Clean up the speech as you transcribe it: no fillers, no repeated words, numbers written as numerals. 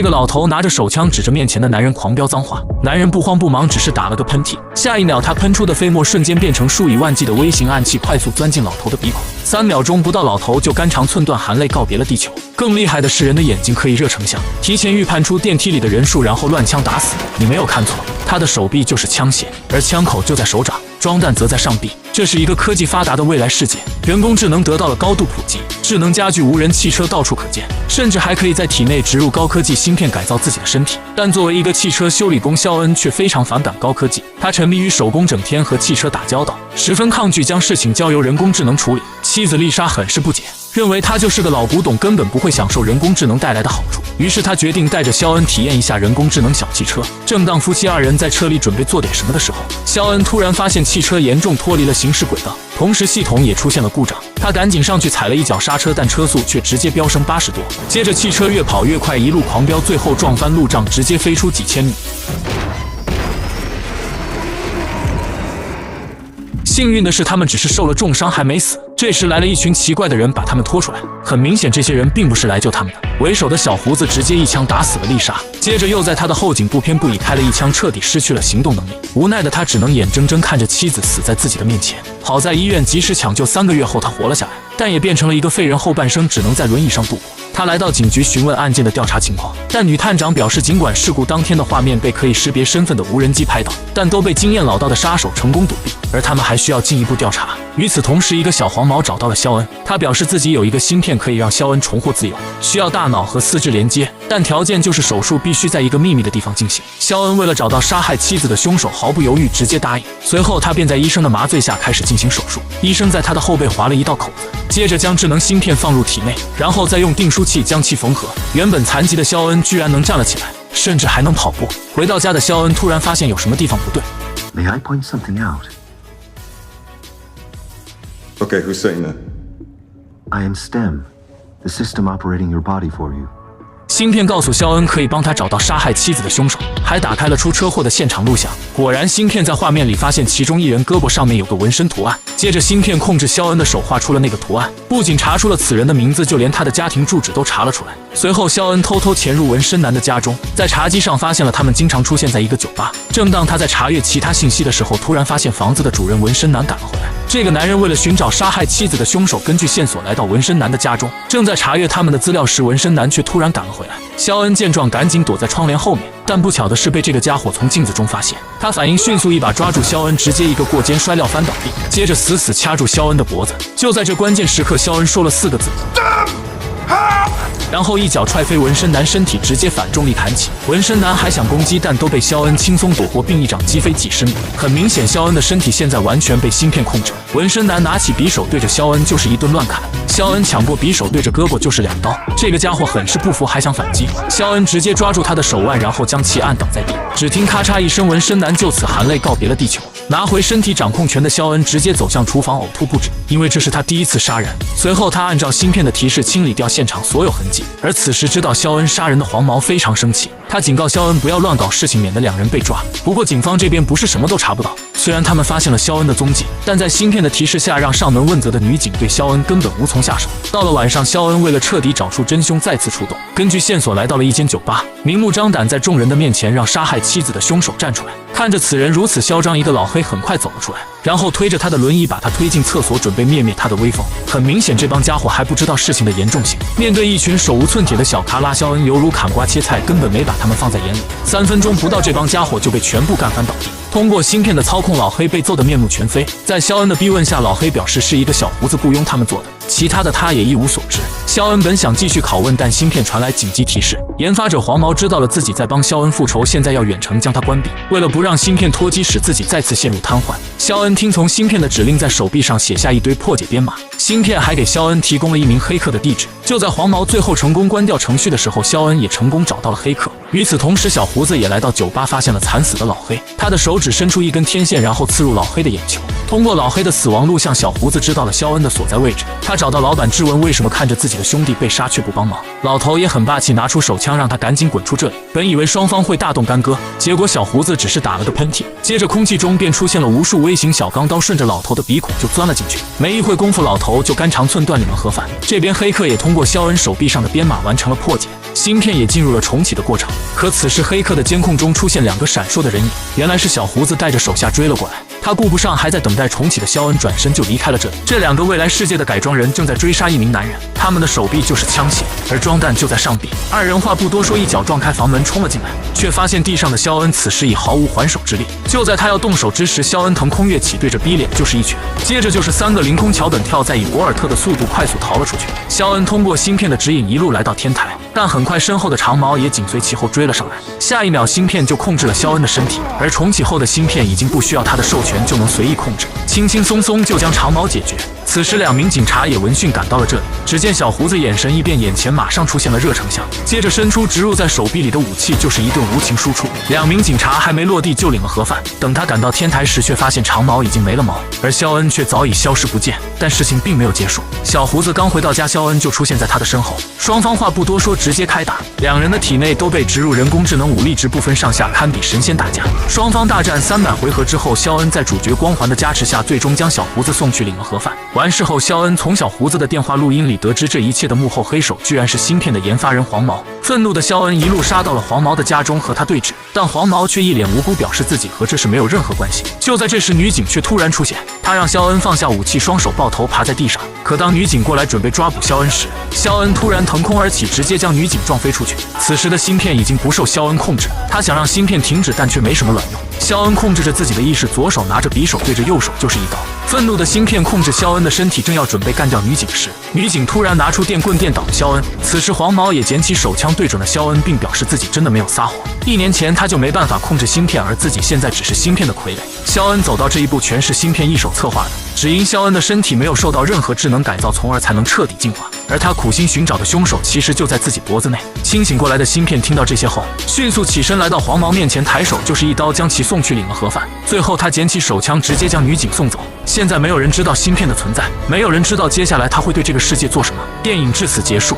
这个老头拿着手枪指着面前的男人狂飙脏话，男人不慌不忙，只是打了个喷嚏，下一秒他喷出的飞沫瞬间变成数以万计的微型暗器，快速钻进老头的鼻孔。3秒钟不到，老头就肝肠寸断，含泪告别了地球。更厉害的是，人的眼睛可以热成像，提前预判出电梯里的人数，然后乱枪打死。你没有看错，他的手臂就是枪械，而枪口就在手掌，装弹则在上臂。这是一个科技发达的未来世界，人工智能得到了高度普及，智能家居、无人汽车到处可见，甚至还可以在体内植入高科技芯片改造自己的身体。但作为一个汽车修理工，肖恩却非常反感高科技，他沉迷于手工，整天和汽车打交道，十分抗拒将事情交由人工智能处理。妻子丽莎很是不解，认为他就是个老古董，根本不会享受人工智能带来的好处。于是他决定带着肖恩体验一下人工智能小汽车。正当夫妻2人在车里准备做点什么的时候，肖恩突然发现汽车严重脱离了行驶轨道，同时系统也出现了故障。他赶紧上去踩了一脚刹车，但车速却直接飙升80多。接着汽车越跑越快，一路狂飙，最后撞翻路障，直接飞出几千米。幸运的是，他们只是受了重伤，还没死。这时来了一群奇怪的人，把他们拖出来。很明显，这些人并不是来救他们的。为首的小胡子直接一枪打死了丽莎，接着又在他的后颈不偏不倚开了一枪，彻底失去了行动能力。无奈的他只能眼睁睁看着妻子死在自己的面前。好在医院及时抢救，3个月后他活了下来，但也变成了一个废人，后半生只能在轮椅上度过。他来到警局询问案件的调查情况，但女探长表示，尽管事故当天的画面被可以识别身份的无人机拍到，但都被经验老道的杀手成功躲避，而他们还需要进一步调查。与此同时，一个小黄毛找到了肖恩，他表示自己有一个芯片可以让肖恩重获自由，需要大脑和4肢连接，但条件就是手术必须在一个秘密的地方进行。肖恩为了找到杀害妻子的凶手，毫不犹豫直接答应。随后他便在医生的麻醉下开始进行手术，医生在他的后背划了一道口子，接着将智能芯片放入体内，然后再用订书器将其缝合。原本残疾的肖恩居然能站了起来，甚至还能跑步。回到家的肖恩突然发现有什么地方不对。 May I point something out? Okay, who's saying that? I am STEM, the system operating your body for you. 芯片告诉肖恩可以帮他找到杀害妻子的凶手，还打开了出车祸的现场录像。果然，芯片在画面里发现其中一人胳膊上面有个纹身图案。接着，芯片控制肖恩的手画出了那个图案，不仅查出了此人的名字，就连他的家庭住址都查了出来。随后，肖恩偷偷潜入纹身男的家中，在茶几上发现了他们经常出现在一个酒吧。正当他在查阅其他信息的时候，突然发现房子的主人纹身男赶了回来。这个男人为了寻找杀害妻子的凶手，根据线索来到纹身男的家中，正在查阅他们的资料时，纹身男却突然赶了回来。肖恩见状，赶紧躲在窗帘后面，但不巧的是被这个家伙从镜子中发现。他反应迅速，一把抓住肖恩，直接一个过肩摔撂翻倒地，接着死死掐住肖恩的脖子。就在这关键时刻，肖恩说了4个字，然后一脚踹飞纹身男身体，直接反重力弹起。纹身男还想攻击，但都被肖恩轻松躲过，并一掌击飞几十米。很明显，肖恩的身体现在完全被芯片控制。纹身男拿起匕首对着肖恩就是一顿乱砍，肖恩抢过匕首，对着胳膊就是2刀。这个家伙很是不服，还想反击。肖恩直接抓住他的手腕，然后将其按倒在地。只听咔嚓一声，纹身男就此含泪告别了地球。拿回身体掌控权的肖恩直接走向厨房呕吐不止，因为这是他第1次杀人。随后他按照芯片的提示清理掉现场所有痕迹。而此时知道肖恩杀人的黄毛非常生气，他警告肖恩不要乱搞事情，免得2人被抓。不过警方这边不是什么都查不到，虽然他们发现了肖恩的踪迹，但在芯片的提示下，让上门问责的女警对肖恩根本无从下手。到了晚上，肖恩为了彻底找出真凶，再次出动，根据线索来到了一间酒吧，明目张胆在众人的面前让杀害妻子的凶手站出来。看着此人如此嚣张，一个老黑很快走了出来，然后推着他的轮椅把他推进厕所，准备灭他的威风。很明显，这帮家伙还不知道事情的严重性。面对一群手无寸铁的小咖，拉肖恩犹如砍瓜切菜，根本没把他们放在眼里。3分钟不到，这帮家伙就被全部干翻倒地。通过芯片的操控，老黑被揍得面目全非。在肖恩的逼问下，老黑表示是一个小胡子雇佣他们做的，其他的他也一无所知。肖恩本想继续拷问，但芯片传来紧急提示，研发者黄毛知道了自己在帮肖恩复仇，现在要远程将他关闭。为了不让芯片脱机，使自己再次陷入瘫痪，肖恩听从芯片的指令，在手臂上写下一堆破解编码。芯片还给肖恩提供了一名黑客的地址。就在黄毛最后成功关掉程序的时候，肖恩也成功找到了黑客。与此同时，小胡子也来到酒吧，发现了惨死的老黑，他的手指伸出一根天线，然后刺入老黑的眼球。通过老黑的死亡录像，小胡子知道了肖恩的所在位置。他找到老板质问为什么看着自己的兄弟被杀却不帮忙。老头也很霸气，拿出手枪让他赶紧滚出这里。本以为双方会大动干戈，结果小胡子只是打了个喷嚏，接着空气中便出现了无数微型小钢刀，顺着老头的鼻孔就钻了进去。没一会功夫，老头就肝肠寸断，领了盒饭。这边黑客也通过肖恩手臂上的编码完成了破解。芯片也进入了重启的过程。可此时黑客的监控中出现2个闪烁的人影，原来是小胡子带着手下追了过来。他顾不上还在等待重启的肖恩，转身就离开了这里。这2个未来世界的改装人正在追杀一名男人，他们的手臂就是枪械，而装弹就在上臂。2人话不多说，一脚撞开房门冲了进来，却发现地上的肖恩此时已毫无还手之力。就在他要动手之时，肖恩腾空跃起，对着逼脸就是一拳，接着就是3个凌空桥本跳，在以博尔特的速度快速逃了出去。肖恩通过芯片的指引一路来到天台，但很快身后的长矛也紧随其后追了上来。下一秒，芯片就控制了肖恩的身体，而重启后的芯片已经不需要他的授权就能随意控制，轻轻松松就将长矛解决。此时2名警察也闻讯赶到了这里，只见小胡子眼神一变，眼前马上出现了热成像，接着伸出植入在手臂里的武器就是一顿无情输出。2名警察还没落地就领了盒饭，等他赶到天台时，却发现长矛已经没了毛，而肖恩却早已消失不见。但事情并没有结束，小胡子刚回到家，肖恩就出现在他的身后，双方话不多说，直接开打。2人的体内都被植入人工智能武力值不分上下，堪比神仙打架。双方大战300回合之后，肖恩在主角光环的加持下，最终将小胡子送去领了盒饭。完事后，肖恩从小胡子的电话录音里得知，这一切的幕后黑手居然是芯片的研发人黄毛。愤怒的肖恩一路杀到了黄毛的家中和他对峙，但黄毛却一脸无辜，表示自己和这事没有任何关系。就在这时，女警却突然出现，她让肖恩放下武器，双手抱头爬在地上。可当女警过来准备抓捕肖恩时，肖恩突然腾空而起，直接将女警撞飞出去。此时的芯片已经不受肖恩控制，他想让芯片停止，但却没什么卵用。肖恩控制着自己的意识，左手拿着匕首对着右手就是一刀。愤怒的芯片控制肖恩的身体，正要准备干掉女警时，女警突然拿出电棍电倒了肖恩。此时黄毛也捡起手枪对准了肖恩，并表示自己真的没有撒谎。1年前他就没办法控制芯片，而自己现在只是芯片的傀儡。肖恩走到这一步全是芯片一手策划的，只因肖恩的身体没有受到任何智能改造，从而才能彻底进化。而他苦心寻找的凶手其实就在自己脖子内。清醒过来的芯片听到这些后，迅速起身来到黄毛面前，抬手就是一刀将其送去领了盒饭。最后他捡起手枪，直接将女警送走。现在没有人知道芯片的存在，没有人知道接下来他会对这个世界做什么。电影至此结束。